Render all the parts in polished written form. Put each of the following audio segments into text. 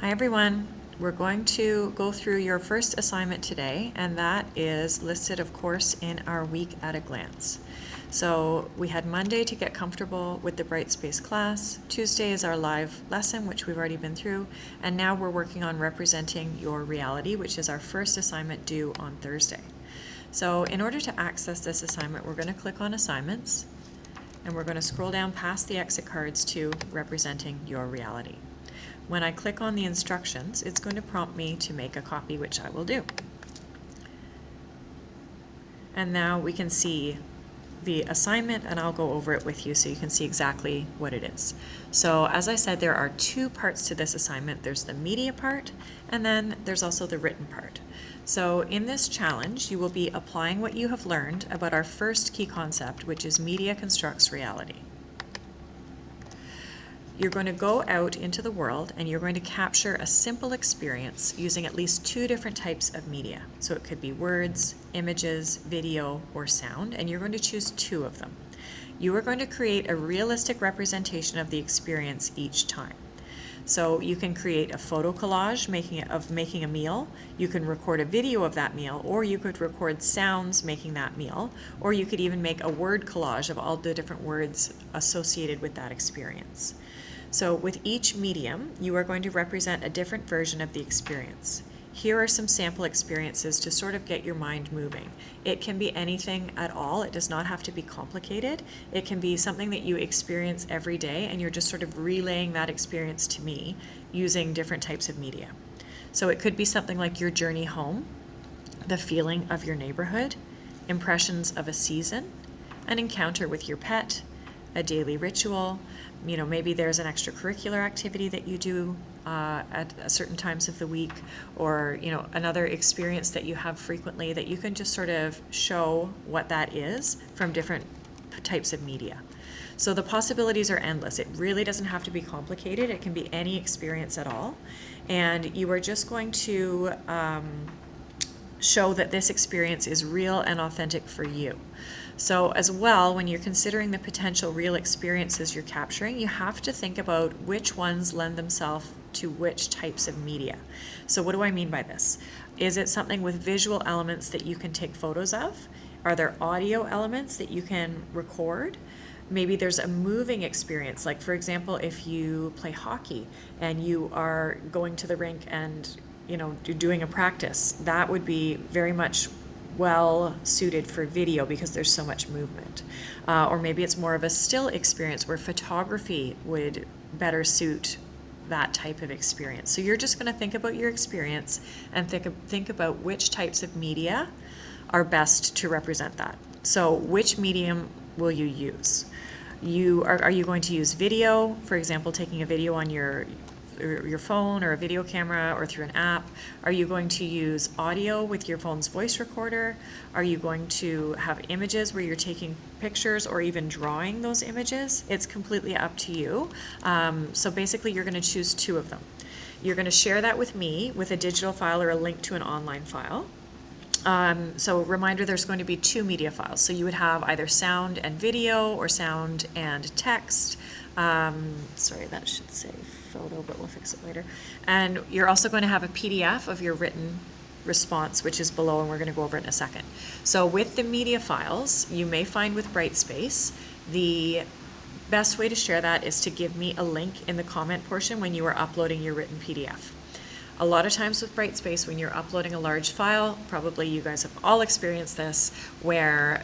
Hi everyone. We're going to go through your first assignment today, and that is listed, of course, in our week at a glance. So we had Monday to get comfortable with the Brightspace class. Tuesday is our live lesson, which we've already been through, and now we're working on representing your reality, which is our first assignment due on Thursday. So in order to access this assignment, we're going to click on Assignments, and we're going to scroll down past the exit cards to Representing Your Reality. When I click on the instructions, it's going to prompt me to make a copy, which I will do. And now we can see the assignment, and I'll go over it with you so you can see exactly what it is. So as I said, there are two parts to this assignment. There's the media part, and then there's also the written part. So in this challenge, you will be applying what you have learned about our first key concept, which is media constructs reality. You're going to go out into the world and you're going to capture a simple experience using at least two different types of media. So it could be words, images, video, or sound, and you're going to choose two of them. You are going to create a realistic representation of the experience each time. So you can create a photo collage making a meal, you can record a video of that meal, or you could record sounds making that meal, or you could even make a word collage of all the different words associated with that experience. So with each medium, you are going to represent a different version of the experience. Here are some sample experiences to sort of get your mind moving. It can be anything at all. It does not have to be complicated. It can be something that you experience every day and you're just sort of relaying that experience to me using different types of media. So it could be something like your journey home, the feeling of your neighborhood, impressions of a season, an encounter with your pet, a daily ritual. Maybe there's an extracurricular activity that you do at certain times of the week, or another experience that you have frequently that you can just sort of show what that is from different types of media. So the possibilities are endless. It really doesn't have to be complicated. It can be any experience at all, and you are just going to show that this experience is real and authentic for you. So as well, when you're considering the potential real experiences you're capturing, you have to think about which ones lend themselves to which types of media. So what do I mean by this? Is it something with visual elements that you can take photos of? Are there audio elements that you can record? Maybe there's a moving experience, like for example, if you play hockey and you are going to the rink and you're doing a practice, that would be very much well suited for video because there's so much movement. Or maybe it's more of a still experience where photography would better suit that type of experience. So you're just going to think about your experience and think about which types of media are best to represent that. So which medium will you use? Are you going to use video, for example, taking a video on your phone or a video camera or through an app? Are you going to use audio with your phone's voice recorder? Are you going to have images where you're taking pictures or even drawing those images? It's completely up to you. So basically you're going to choose two of them. You're going to share that with me with a digital file or a link to an online file. So reminder, there's going to be two media files. So you would have either sound and video or sound and text. Sorry, that should say photo, but we'll fix it later. And you're also going to have a PDF of your written response, which is below, and we're going to go over it in a second. So with the media files, you may find with Brightspace, the best way to share that is to give me a link in the comment portion when you are uploading your written PDF. A lot of times with Brightspace, when you're uploading a large file, probably you guys have all experienced this, where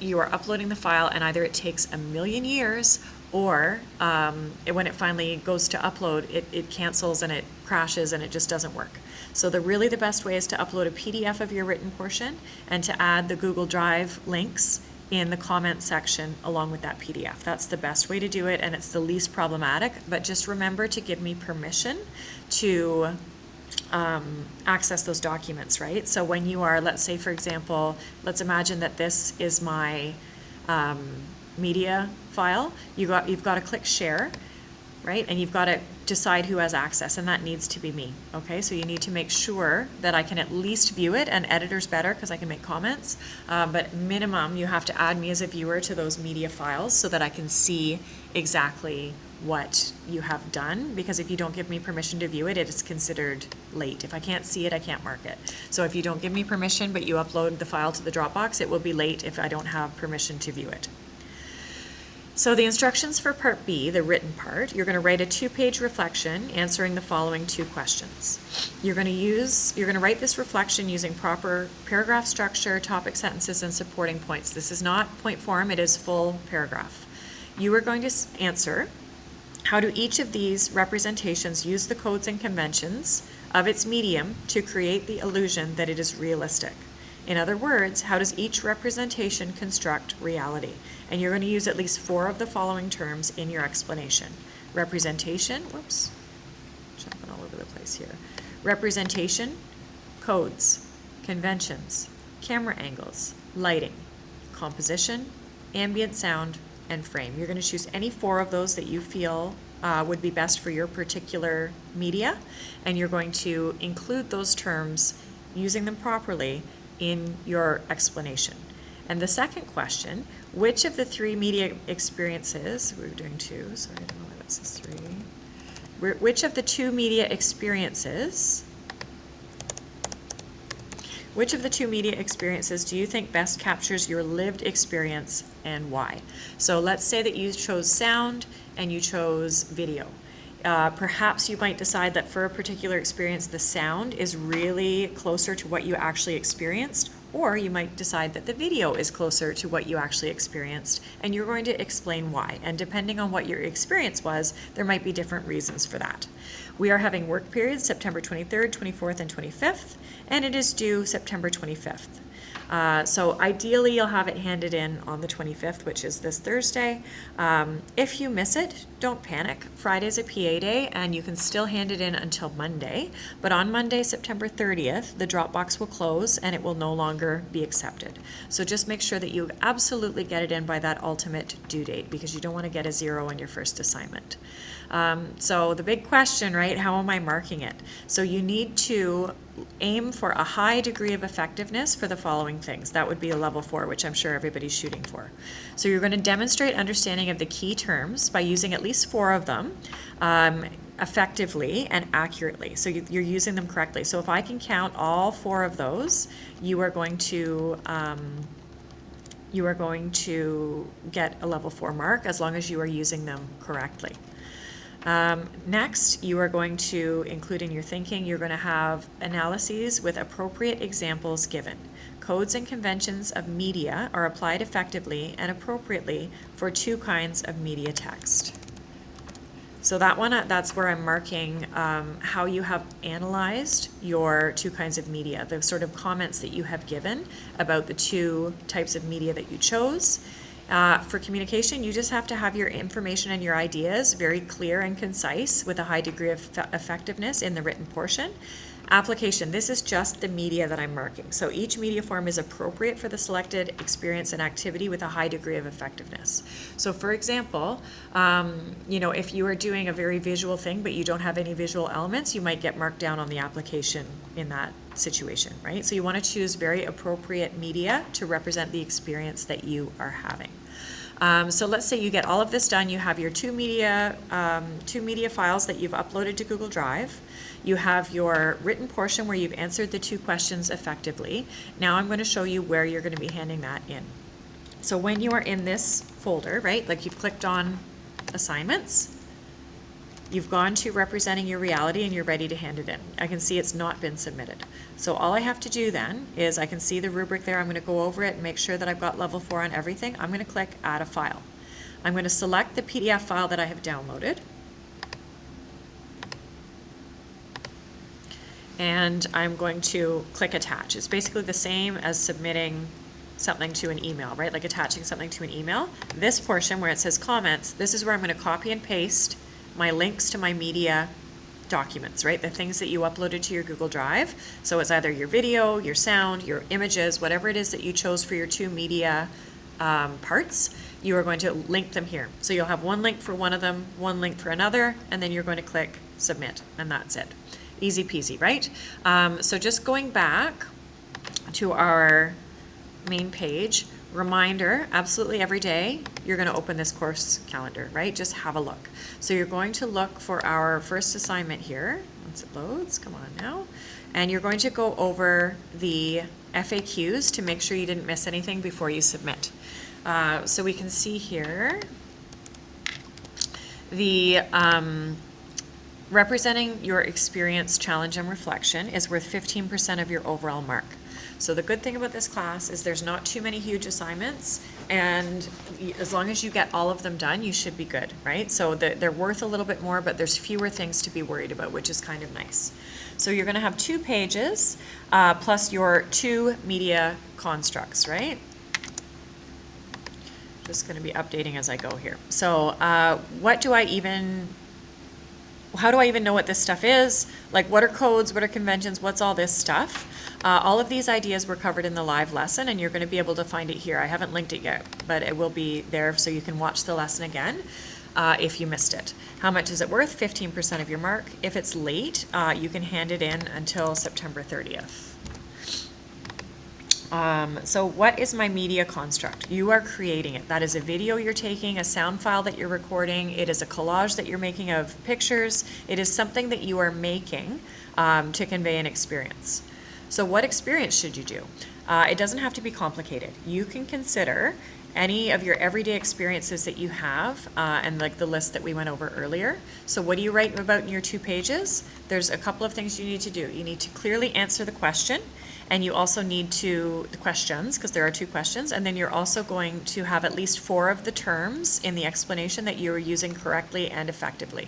you are uploading the file and either it takes a million years or when it finally goes to upload, it cancels and it crashes and it just doesn't work. So the best way is to upload a PDF of your written portion and to add the Google Drive links in the comment section along with that PDF. That's the best way to do it, and it's the least problematic, but just remember to give me permission to access those documents, right? So when you are, let's say for example, let's imagine that this is my media file, you've got to click share, right? And you've got to decide who has access, and that needs to be me, okay? So you need to make sure that I can at least view it, and editor's better because I can make comments, but minimum you have to add me as a viewer to those media files so that I can see exactly what you have done, because if you don't give me permission to view it, it is considered late. If I can't see it, I can't mark it. So if you don't give me permission, but you upload the file to the Dropbox, it will be late if I don't have permission to view it. So the instructions for part B, the written part, you're going to write a 2-page reflection answering the following 2 questions. You're going to write this reflection using proper paragraph structure, topic sentences, and supporting points. This is not point form, it is full paragraph. You are going to answer, how do each of these representations use the codes and conventions of its medium to create the illusion that it is realistic? In other words, how does each representation construct reality? And you're going to use at least 4 of the following terms in your explanation. Representation, whoops, jumping all over the place here. Representation, codes, conventions, camera angles, lighting, composition, ambient sound, and frame. You're going to choose any 4 of those that you feel would be best for your particular media, and you're going to include those terms, using them properly, in your explanation. And the second question, which of the 3 media experiences, we were doing 2, sorry, I don't know why that says 3. Which of the 2 media experiences do you think best captures your lived experience and why? So let's say that you chose sound and you chose video. Perhaps you might decide that for a particular experience, the sound is really closer to what you actually experienced, or you might decide that the video is closer to what you actually experienced, and you're going to explain why. And depending on what your experience was, there might be different reasons for that. We are having work periods September 23rd, 24th, and 25th, and it is due September 25th. So ideally, you'll have it handed in on the 25th, which is this Thursday. If you miss it, don't panic. Friday's a PA day, and you can still hand it in until Monday. But on Monday, September 30th, the Dropbox will close, and it will no longer be accepted. So just make sure that you absolutely get it in by that ultimate due date, because you don't want to get a 0 on your first assignment. So the big question, right, how am I marking it? So you need to aim for a high degree of effectiveness for the following things. That would be a level 4, which I'm sure everybody's shooting for. So you're going to demonstrate understanding of the key terms by using at least 4 of them effectively and accurately. So you're using them correctly. So if I can count all 4 of those, you are going to get a level 4 mark as long as you are using them correctly. Next, you are going to include in your thinking, you're going to have analyses with appropriate examples given. Codes and conventions of media are applied effectively and appropriately for 2 kinds of media text. So that one, that's where I'm marking how you have analyzed your 2 kinds of media, the sort of comments that you have given about the 2 types of media that you chose. For communication, you just have to have your information and your ideas very clear and concise with a high degree of effectiveness in the written portion. Application, this is just the media that I'm marking. So each media form is appropriate for the selected experience and activity with a high degree of effectiveness. So for example, if you are doing a very visual thing but you don't have any visual elements, you might get marked down on the application in that situation, right? So you want to choose very appropriate media to represent the experience that you are having. So let's say you get all of this done. You have your 2 media files that you've uploaded to Google Drive. You have your written portion where you've answered the 2 questions effectively. Now I'm going to show you where you're going to be handing that in. So when you are in this folder, right, like you've clicked on assignments, you've gone to representing your reality and you're ready to hand it in. I can see it's not been submitted. So all I have to do then is I can see the rubric there. I'm going to go over it and make sure that I've got level 4 on everything. I'm going to click add a file. I'm going to select the PDF file that I have downloaded. And I'm going to click attach. It's basically the same as submitting something to an email, right? Like attaching something to an email. This portion where it says comments, this is where I'm going to copy and paste my links to my media documents, right? The things that you uploaded to your Google Drive. So it's either your video, your sound, your images, whatever it is that you chose for your 2 media parts, you are going to link them here. So you'll have one link for one of them, one link for another, and then you're going to click submit, and that's it. Easy peasy, right? So just going back to our main page, reminder, absolutely every day, you're going to open this course calendar, right? Just have a look. So you're going to look for our first assignment here. Once it loads, come on now. And you're going to go over the FAQs to make sure you didn't miss anything before you submit. So we can see here the representing your experience, challenge, and reflection is worth 15% of your overall mark. So the good thing about this class is there's not too many huge assignments, and as long as you get all of them done, you should be good, right? So they're worth a little bit more, but there's fewer things to be worried about, which is kind of nice. So you're going to have 2 pages plus your 2 media constructs, right? Just going to be updating as I go here. So how do I even know what this stuff is? Like, what are codes, what are conventions, what's all this stuff? All of these ideas were covered in the live lesson, and you're going to be able to find it here. I haven't linked it yet, but it will be there so you can watch the lesson again if you missed it. How much is it worth? 15% of your mark. If it's late, you can hand it in until September 30th. So what is my media construct? You are creating it. That is a video you're taking, a sound file that you're recording. It is a collage that you're making of pictures. It is something that you are making to convey an experience. So what experience should you do? It doesn't have to be complicated. You can consider any of your everyday experiences that you have and like the list that we went over earlier. So what do you write about in your 2 pages? There's a couple of things you need to do. You need to clearly answer the question. And you also need the questions, because there are 2 questions, and then you're also going to have at least 4 of the terms in the explanation that you are using correctly and effectively.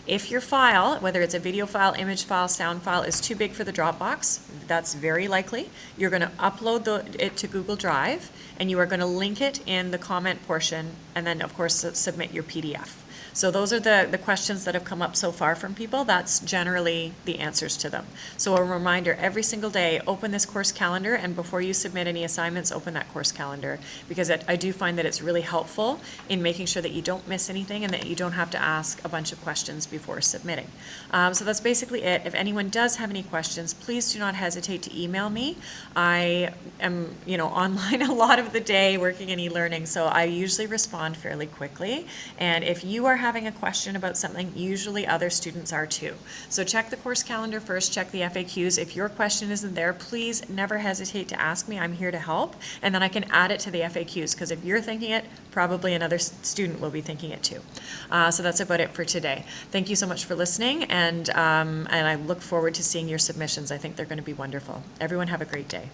If your file, whether it's a video file, image file, sound file, is too big for the Dropbox, that's very likely, you're going to upload it to Google Drive, and you are going to link it in the comment portion, and then, of course, submit your PDF. So those are the questions that have come up so far from people. That's generally the answers to them. So a reminder, every single day, open this course calendar, and before you submit any assignments, open that course calendar, because I do find that it's really helpful in making sure that you don't miss anything and that you don't have to ask a bunch of questions before submitting. So that's basically it. If anyone does have any questions, please do not hesitate to email me. I am, online a lot of the day working in e-learning, so I usually respond fairly quickly. And if you are having a question about something, usually other students are too. So check the course calendar first, check the FAQs. If your question isn't there, please never hesitate to ask me. I'm here to help, and then I can add it to the FAQs, because if you're thinking it, probably another student will be thinking it too. So that's about it for today. Thank you so much for listening, and I look forward to seeing your submissions. I think they're going to be wonderful. Everyone have a great day.